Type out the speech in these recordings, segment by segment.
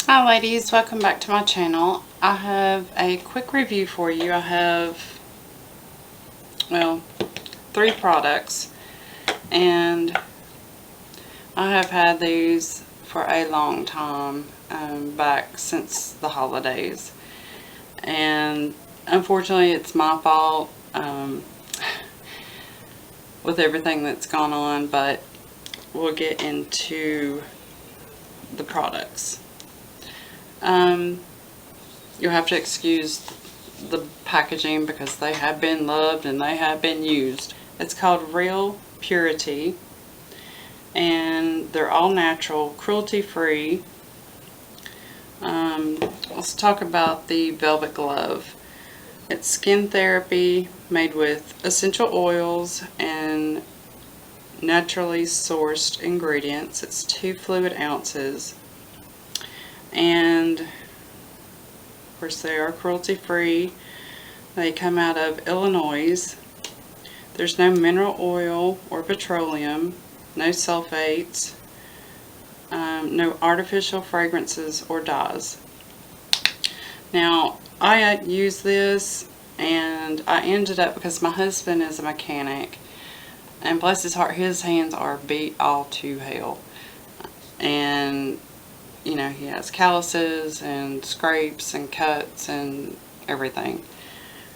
Hi ladies, welcome back to my channel. I have a quick review for you. I have, well, 3 products, and I have had these for a long time, back since the holidays, and unfortunately it's my fault with everything that's gone on, but we'll get into the products. You'll have to excuse the packaging because they have been loved and they have been used. It's called Real Purity, and they're all natural, cruelty free. Let's talk about the Velvet Glove. It's skin therapy made with essential oils and naturally sourced ingredients. It's 2 fluid ounces. And of course they are cruelty free. They come out of Illinois. There's no mineral oil or petroleum, no sulfates, no artificial fragrances or dyes. Now I use this, and I ended up, because my husband is a mechanic, and bless his heart, his hands are beat all to hell, and you know, he has calluses and scrapes and cuts and everything.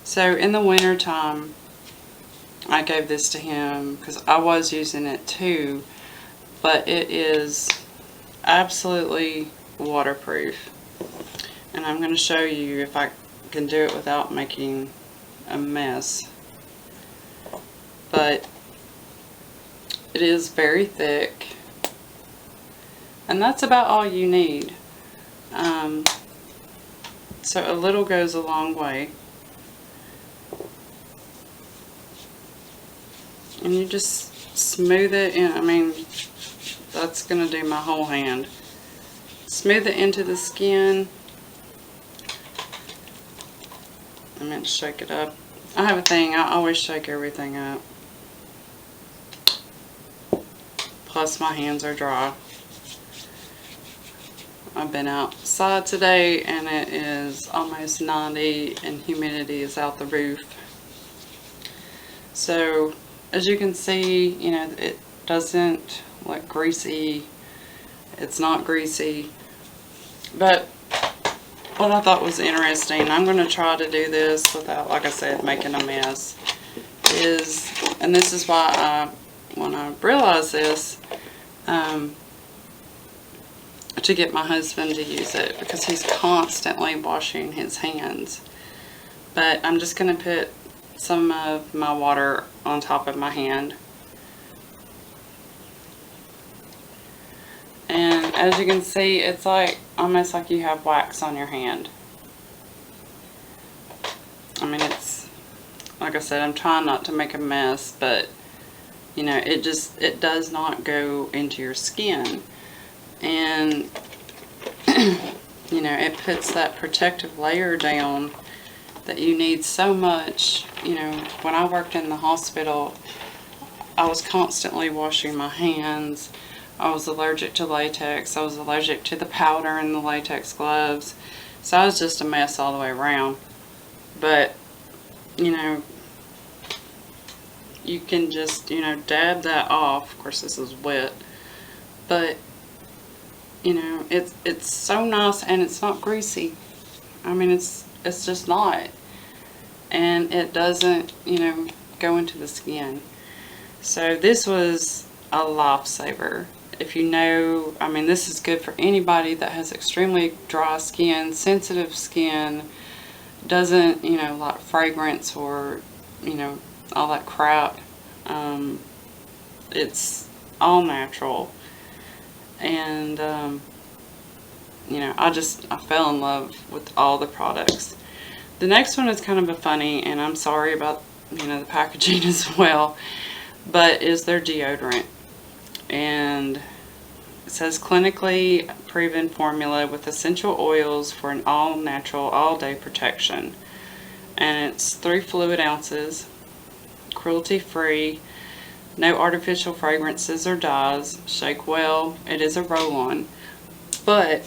So in the winter time, I gave this to him because I was using it too, but it is absolutely waterproof. And I'm going to show you if I can do it without making a mess. But it is very thick. And that's about all you need. So a little goes a long way. And you just smooth it in. I mean, that's going to do my whole hand. Smooth it into the skin. I meant to shake it up. I have a thing, I always shake everything up. Plus my hands are dry. I've been outside today and it is almost 90 and humidity is out the roof. So as you can see, you know, it doesn't look greasy. It's not greasy. But what I thought was interesting, I'm going to try to do this without, like I said, making a mess, is, and this is why when I realized this, to get my husband to use it, because he's constantly washing his hands. But I'm just going to put some of my water on top of my hand. And as you can see, it's like almost like you have wax on your hand. I mean, it's, like I said, I'm trying not to make a mess, but you know, it does not go into your skin. And you know, it puts that protective layer down that you need so much. You know, when I worked in the hospital, I was constantly washing my hands. I was allergic to latex. I was allergic to the powder in the latex gloves. So I was just a mess all the way around. But, you know, you can just, you know, dab that off. Of course, this is wet. But, you know, it's so nice, and it's not greasy. I mean, it's just not. And it doesn't, you know, go into the skin. So this was a lifesaver. If you know, I mean, this is good for anybody that has extremely dry skin, sensitive skin, doesn't, you know, like fragrance or, you know, all that crap. It's all natural. And, you know, I fell in love with all the products. The next one is kind of a funny, and I'm sorry about, you know, the packaging as well, but is their deodorant. And it says clinically proven formula with essential oils for an all-natural, all-day protection. And it's 3 fluid ounces, cruelty-free, no artificial fragrances or dyes, shake well. It is a roll-on. But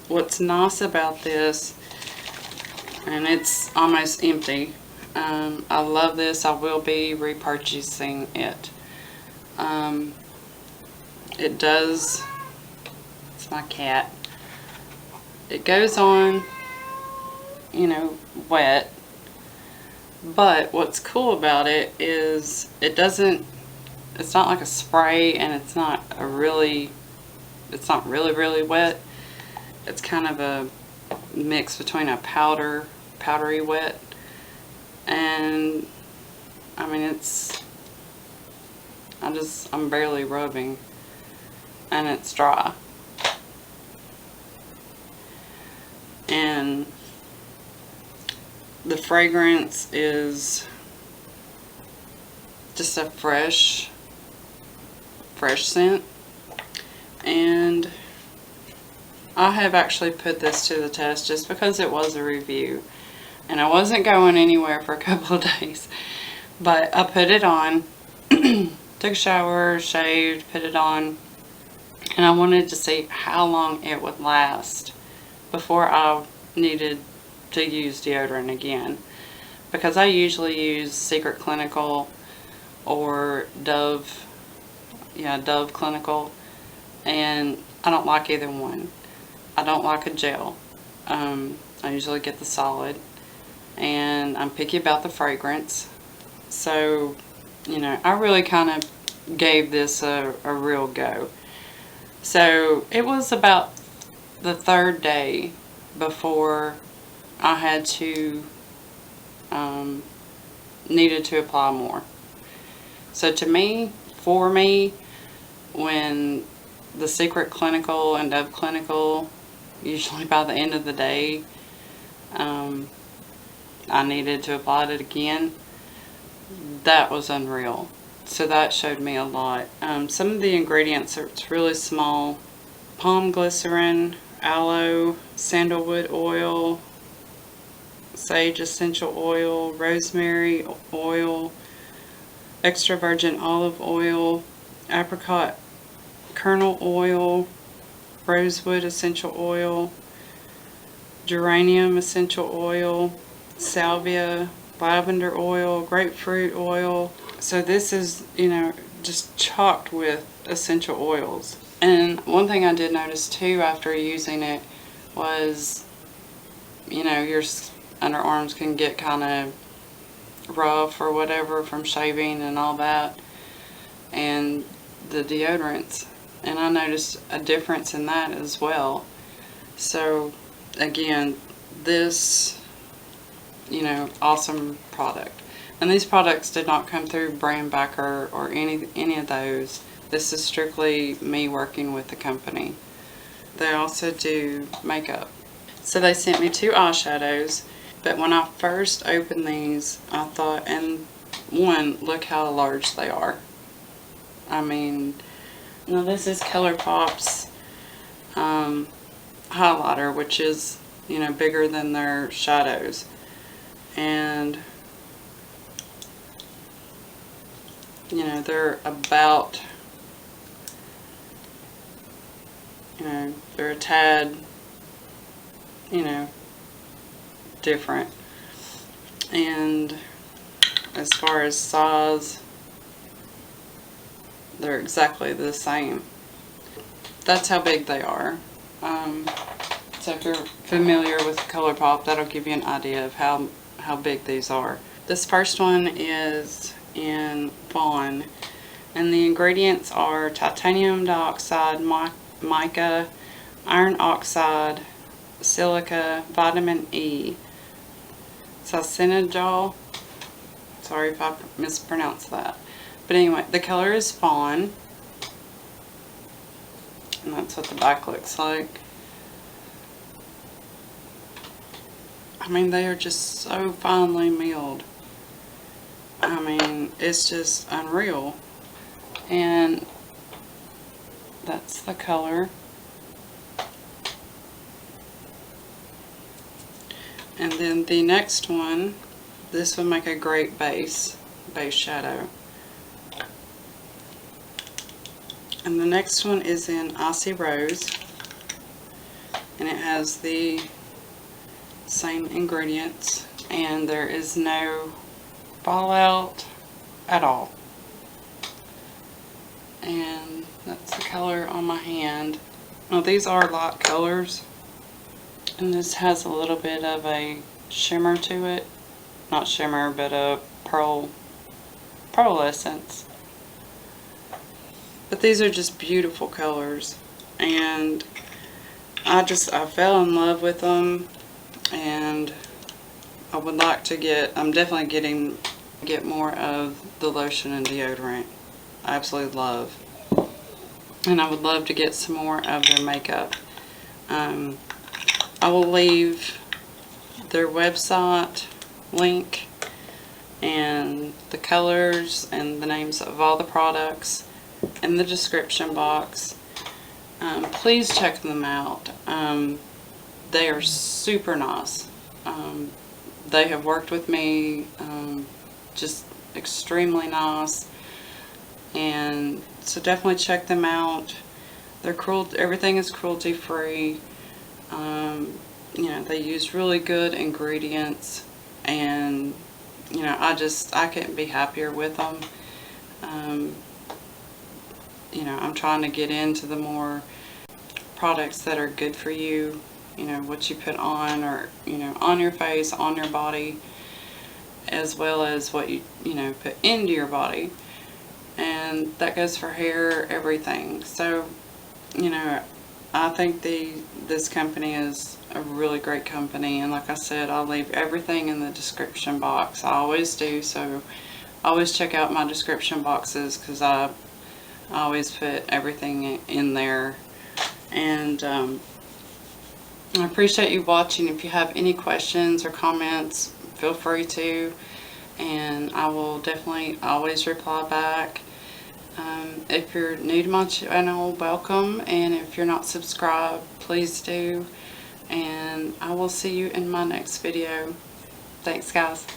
What's nice about this, and it's almost empty. I love this. I will be repurchasing it. It does, it's my cat. It goes on, you know, wet. But what's cool about it is it doesn't, it's not like a spray, and it's not really wet. It's kind of a mix between a powdery wet, and I mean I'm barely rubbing, and it's dry. And the fragrance is just a fresh scent. And I have actually put this to the test just because it was a review. And I wasn't going anywhere for a couple of days. But I put it on, took a shower, shaved, put it on. And I wanted to see how long it would last before I needed to use deodorant again. Because I usually use Secret Clinical or Dove Clinical. And I don't like either one. I don't like a gel. I usually get the solid. And I'm picky about the fragrance. So, you know, I really kind of gave this a real go. So, it was about the third day before I had to, needed to apply more. So, for me, when the Secret Clinical and Dove Clinical, usually by the end of the day, I needed to apply it again. That was unreal. So that showed me a lot. Some of the ingredients are really small. Palm glycerin, aloe, sandalwood oil, sage essential oil, rosemary oil, extra virgin olive oil, apricot kernel oil, rosewood essential oil, geranium essential oil, salvia, lavender oil, grapefruit oil. So this is, you know, just chocked with essential oils. And one thing I did notice too after using it was, you know, your underarms can get kind of rough or whatever from shaving and all that, and the deodorants. And I noticed a difference in that as well. So again, this, you know, awesome product. And these products did not come through brand backer or any of those. This is strictly me working with the company. They also do makeup. So they sent me 2 eyeshadows, but when I first opened these, I thought, and one, look how large they are. I mean, now this is ColourPop's highlighter, which is, you know, bigger than their shadows. And, you know, they're about, you know, they're a tad, you know, different. And as far as size, they're exactly the same. That's how big they are. So if you're familiar with ColourPop, that'll give you an idea of how big these are. This first one is in FAWN, and the ingredients are titanium dioxide, mica, iron oxide, silica, vitamin E, SCENTBIRD. Sorry if I mispronounced that. But anyway, the color is FAWN, and that's what the back looks like. I mean, they are just so finely milled. I mean, it's just unreal. And that's the color. And then the next one, this would make a great base shadow. And the next one is in Icy Rose. and it has the same ingredients, and there is no fallout at all. And that's the color on my hand. Now these are light colors, and this has a little bit of a shimmer to it. Not shimmer, but a pearlescence. But these are just beautiful colors, and I fell in love with them, and I would like to I'm definitely get more of the lotion and deodorant. I absolutely love. And I would love to get some more of their makeup. I will leave their website link and the colors and the names of all the products in the description box. Please check them out. They are super nice. They have worked with me, just extremely nice, and so definitely check them out. Everything is cruelty free. You know, they use really good ingredients, and you know, I couldn't be happier with them. You know, I'm trying to get into the more products that are good for you. You know, what you put on, or you know, on your face, on your body, as well as what you know, put into your body. And that goes for hair, everything. So, you know, I think this company is a really great company, and like I said, I'll leave everything in the description box. I always do, so always check out my description boxes, because I always put everything in there. And I appreciate you watching. If you have any questions or comments, feel free to, and I will definitely always reply back. If you're new to my channel, welcome, and if you're not subscribed, please do, and I will see you in my next video. Thanks, guys.